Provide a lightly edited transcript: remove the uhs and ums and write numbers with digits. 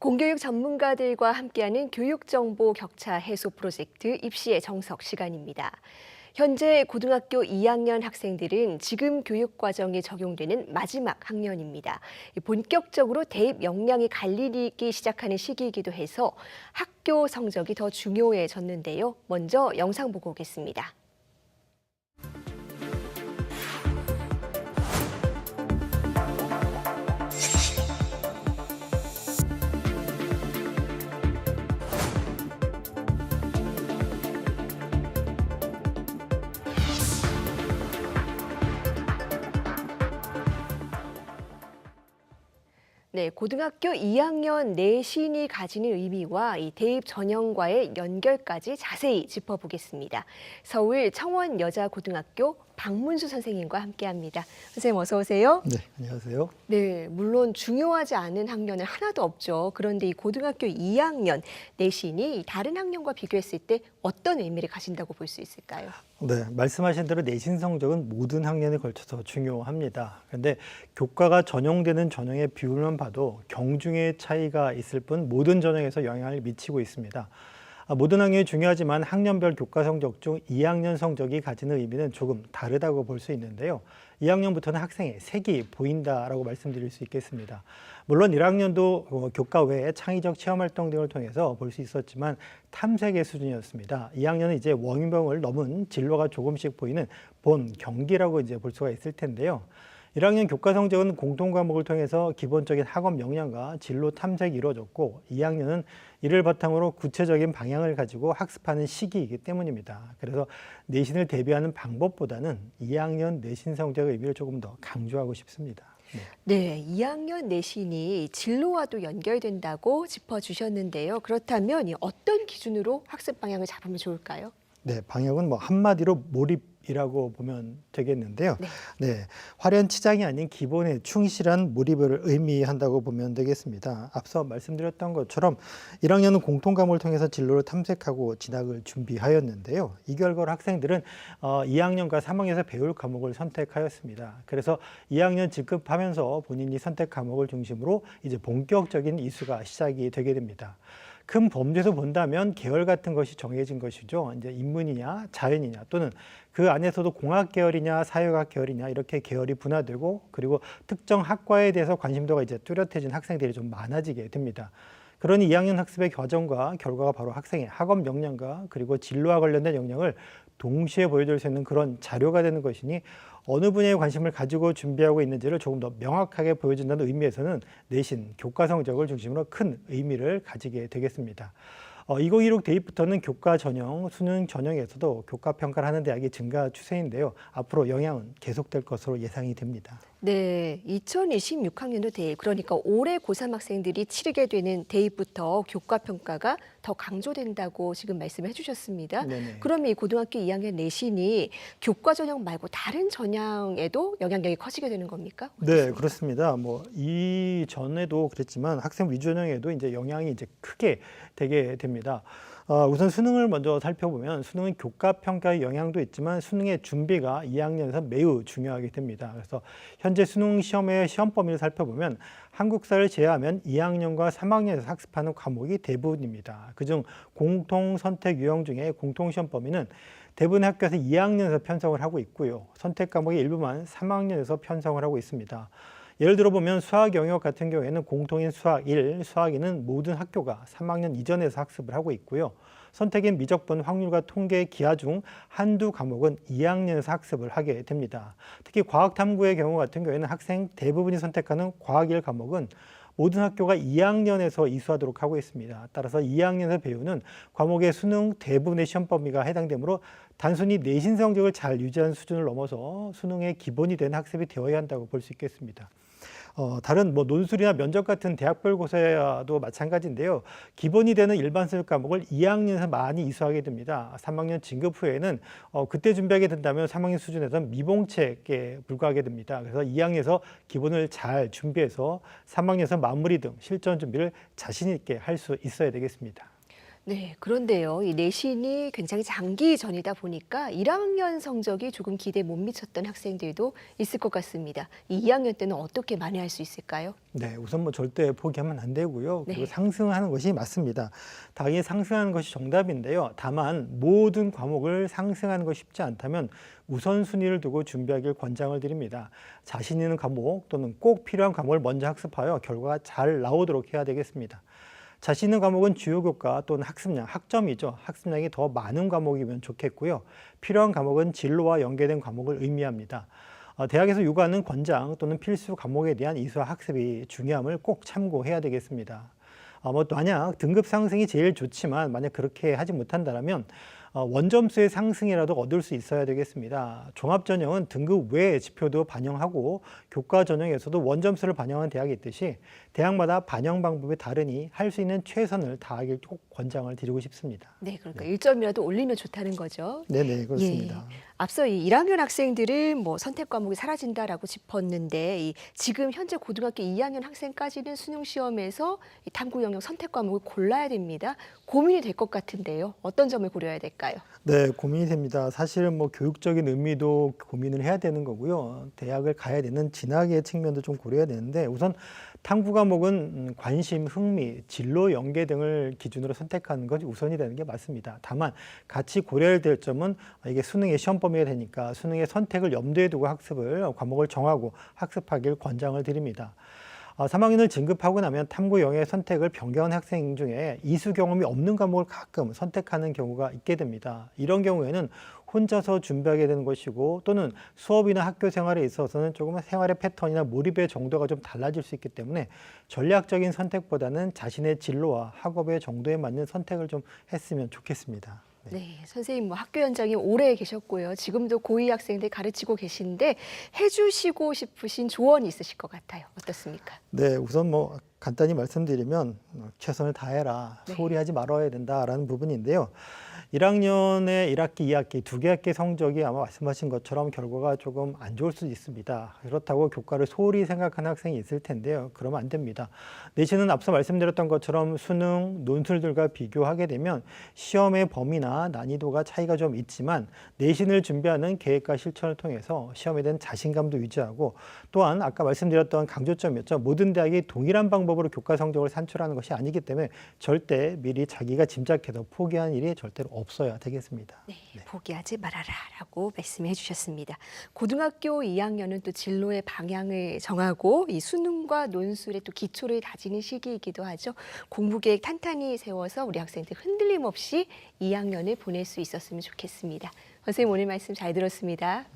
공교육 전문가들과 함께하는 교육정보 격차 해소 프로젝트 입시의 정석 시간입니다. 현재 고등학교 2학년 학생들은 지금 교육 과정에 적용되는 마지막 학년입니다. 본격적으로 대입 역량이 갈리기 시작하는 시기이기도 해서 학교 성적이 더 중요해졌는데요. 먼저 영상 보고 오겠습니다. 네, 고등학교 2학년 내신이 가지는 의미와 이 대입 전형과의 연결까지 자세히 짚어보겠습니다. 서울 청원여자고등학교 박문수 선생님과 함께합니다. 선생님 어서 오세요. 네, 안녕하세요. 네, 물론 중요하지 않은 학년은 하나도 없죠. 그런데 이 고등학교 2학년 내신이 다른 학년과 비교했을 때 어떤 의미를 가진다고 볼 수 있을까요? 네, 말씀하신 대로 내신 성적은 모든 학년에 걸쳐서 중요합니다. 그런데 교과가 전형되는 전형의 비율만 봐도 경중의 차이가 있을 뿐 모든 전형에서 영향을 미치고 있습니다. 모든 학년이 중요하지만 학년별 교과 성적 중 2학년 성적이 가지는 의미는 조금 다르다고 볼 수 있는데요. 2학년부터는 학생의 색이 보인다라고 말씀드릴 수 있겠습니다. 물론 1학년도 교과 외에 창의적 체험활동 등을 통해서 볼 수 있었지만 탐색의 수준이었습니다. 2학년은 이제 원병을 넘은 진로가 조금씩 보이는 본 경기라고 이제 볼 수가 있을 텐데요. 1학년 교과 성적은 공통 과목을 통해서 기본적인 학업 역량과 진로 탐색이 이루어졌고 2학년은 이를 바탕으로 구체적인 방향을 가지고 학습하는 시기이기 때문입니다. 그래서 내신을 대비하는 방법보다는 2학년 내신 성적의 의미를 조금 더 강조하고 싶습니다. 네, 2학년 내신이 진로와도 연결된다고 짚어주셨는데요. 그렇다면 어떤 기준으로 학습 방향을 잡으면 좋을까요? 네, 방역은 뭐 한마디로 몰입이라고 보면 되겠는데요. 네. 네, 화려한 치장이 아닌 기본에 충실한 몰입을 의미한다고 보면 되겠습니다. 앞서 말씀드렸던 것처럼 1학년은 공통 과목을 통해서 진로를 탐색하고 진학을 준비하였는데요. 이 결과로 학생들은 2학년과 3학년에서 배울 과목을 선택하였습니다. 그래서 2학년 직급하면서 본인이 선택 과목을 중심으로 이제 본격적인 이수가 시작이 되게 됩니다. 큰 범주에서 본다면 계열 같은 것이 정해진 것이죠. 이제 인문이냐, 자연이냐, 또는 그 안에서도 공학 계열이냐, 사회학 계열이냐 이렇게 계열이 분화되고 그리고 특정 학과에 대해서 관심도가 이제 뚜렷해진 학생들이 좀 많아지게 됩니다. 그러니 2학년 학습의 과정과 결과가 바로 학생의 학업 역량과 그리고 진로와 관련된 역량을 동시에 보여줄 수 있는 그런 자료가 되는 것이니 어느 분야에 관심을 가지고 준비하고 있는지를 조금 더 명확하게 보여준다는 의미에서는 내신, 교과 성적을 중심으로 큰 의미를 가지게 되겠습니다. 2016 대입부터는 교과 전형, 수능 전형에서도 교과 평가를 하는 대학이 증가 추세인데요. 앞으로 영향은 계속될 것으로 예상이 됩니다. 네, 2026학년도 대입, 그러니까 올해 고3 학생들이 치르게 되는 대입부터 교과 평가가 더 강조된다고 지금 말씀을 해주셨습니다. 네네. 그러면 이 고등학교 2학년 내신이 교과 전형 말고 다른 전형에도 영향력이 커지게 되는 겁니까? 네, 그렇습니다. 뭐 이전에도 그랬지만 학생 위주 전형에도 이제 영향이 이제 크게 되게 됩니다. 우선 수능을 먼저 살펴보면 수능은 교과 평가의 영향도 있지만 수능의 준비가 2학년에서 매우 중요하게 됩니다. 그래서 현재 수능 시험의 시험 범위를 살펴보면 한국사를 제외하면 2학년과 3학년에서 학습하는 과목이 대부분입니다. 그중 공통 선택 유형 중에 공통 시험 범위는 대부분의 학교에서 2학년에서 편성을 하고 있고요. 선택 과목의 일부만 3학년에서 편성을 하고 있습니다. 예를 들어 보면 수학 영역 같은 경우에는 공통인 수학 1, 수학 2는 모든 학교가 3학년 이전에서 학습을 하고 있고요. 선택인 미적분, 확률과 통계, 기하 중 한두 과목은 2학년에서 학습을 하게 됩니다. 특히 과학 탐구의 경우 같은 경우에는 학생 대부분이 선택하는 과학 1 과목은 모든 학교가 2학년에서 이수하도록 하고 있습니다. 따라서 2학년에서 배우는 과목의 수능 대부분의 시험 범위가 해당되므로 단순히 내신 성적을 잘 유지하는 수준을 넘어서 수능의 기본이 된 학습이 되어야 한다고 볼 수 있겠습니다. 다른 뭐 논술이나 면접 같은 대학별 고사도 마찬가지인데요. 기본이 되는 일반 수능 과목을 2학년에서 많이 이수하게 됩니다. 3학년 진급 후에는 그때 준비하게 된다면 3학년 수준에서는 미봉책에 불과하게 됩니다. 그래서 2학년에서 기본을 잘 준비해서 3학년에서 마무리 등 실전 준비를 자신 있게 할 수 있어야 되겠습니다. 네, 그런데요. 이 내신이 굉장히 장기전이다 보니까 1학년 성적이 조금 기대에 못 미쳤던 학생들도 있을 것 같습니다. 이 2학년 때는 어떻게 만회할 수 있을까요? 네, 우선 뭐 절대 포기하면 안 되고요. 그리고 네. 상승하는 것이 맞습니다. 당연히 상승하는 것이 정답인데요. 다만 모든 과목을 상승하는 것이 쉽지 않다면 우선순위를 두고 준비하길 권장을 드립니다. 자신 있는 과목 또는 꼭 필요한 과목을 먼저 학습하여 결과가 잘 나오도록 해야 되겠습니다. 자신 있는 과목은 주요 교과 또는 학습량, 학점이죠. 학습량이 더 많은 과목이면 좋겠고요. 필요한 과목은 진로와 연계된 과목을 의미합니다. 대학에서 요구하는 권장 또는 필수 과목에 대한 이수와 학습이 중요함을 꼭 참고해야 되겠습니다. 만약 등급 상승이 제일 좋지만 만약 그렇게 하지 못한다면 원점수의 상승이라도 얻을 수 있어야 되겠습니다. 종합전형은 등급 외의 지표도 반영하고 교과 전형에서도 원점수를 반영한 대학이 있듯이 대학마다 반영 방법이 다르니 할 수 있는 최선을 다하길 꼭 권장을 드리고 싶습니다. 네, 그러니까 1점이라도 올리면 좋다는 거죠. 네네, 그렇습니다. 예. 앞서 이 1학년 학생들은 뭐 선택 과목이 사라진다라고 짚었는데 지금 현재 고등학교 2학년 학생까지는 수능 시험에서 이 탐구 영역 선택 과목을 골라야 됩니다. 고민이 될 것 같은데요. 어떤 점을 고려해야 될까요? 네, 고민이 됩니다. 사실은 뭐 교육적인 의미도 고민을 해야 되는 거고요. 대학을 가야 되는 진학의 측면도 좀 고려해야 되는데 우선 탐구 과목은 관심, 흥미, 진로 연계 등을 기준으로 선택하는 것이 우선이 되는 게 맞습니다. 다만 같이 고려해야 될 점은 이게 수능의 시험 범위가 되니까 수능의 선택을 염두에 두고 과목을 정하고 학습하길 권장을 드립니다. 3학년을 진급하고 나면 탐구 영역 선택을 변경한 학생 중에 이수 경험이 없는 과목을 가끔 선택하는 경우가 있게 됩니다. 이런 경우에는 혼자서 준비하게 되는 것이고 또는 수업이나 학교 생활에 있어서는 조금 생활의 패턴이나 몰입의 정도가 좀 달라질 수 있기 때문에 전략적인 선택보다는 자신의 진로와 학업의 정도에 맞는 선택을 좀 했으면 좋겠습니다. 네, 선생님 뭐 학교 현장에 오래 계셨고요. 지금도 고2 학생들 가르치고 계신데 해주시고 싶으신 조언이 있으실 것 같아요. 어떻습니까? 네, 우선 뭐 간단히 말씀드리면 최선을 다해라, 네. 소홀히 하지 말아야 된다라는 부분인데요. 1학년에 1학기, 2학기 두 개 학기 성적이 아마 말씀하신 것처럼 결과가 조금 안 좋을 수도 있습니다. 그렇다고 교과를 소홀히 생각하는 학생이 있을 텐데요. 그러면 안 됩니다. 내신은 앞서 말씀드렸던 것처럼 수능, 논술들과 비교하게 되면 시험의 범위나 난이도가 차이가 좀 있지만 내신을 준비하는 계획과 실천을 통해서 시험에 대한 자신감도 유지하고 또한 아까 말씀드렸던 강조점이었죠. 모든 대학이 동일한 방법으로 교과 성적을 산출하는 것이 아니기 때문에 절대 미리 자기가 짐작해서 포기하는 일이 절대로 없어야 되겠습니다. 네, 포기하지 말아라라고 말씀해 주셨습니다. 고등학교 2학년은 또 진로의 방향을 정하고 이 수능과 논술의 또 기초를 다지는 시기이기도 하죠. 공부 계획 탄탄히 세워서 우리 학생들 흔들림 없이 2학년을 보낼 수 있었으면 좋겠습니다. 선생님 오늘 말씀 잘 들었습니다.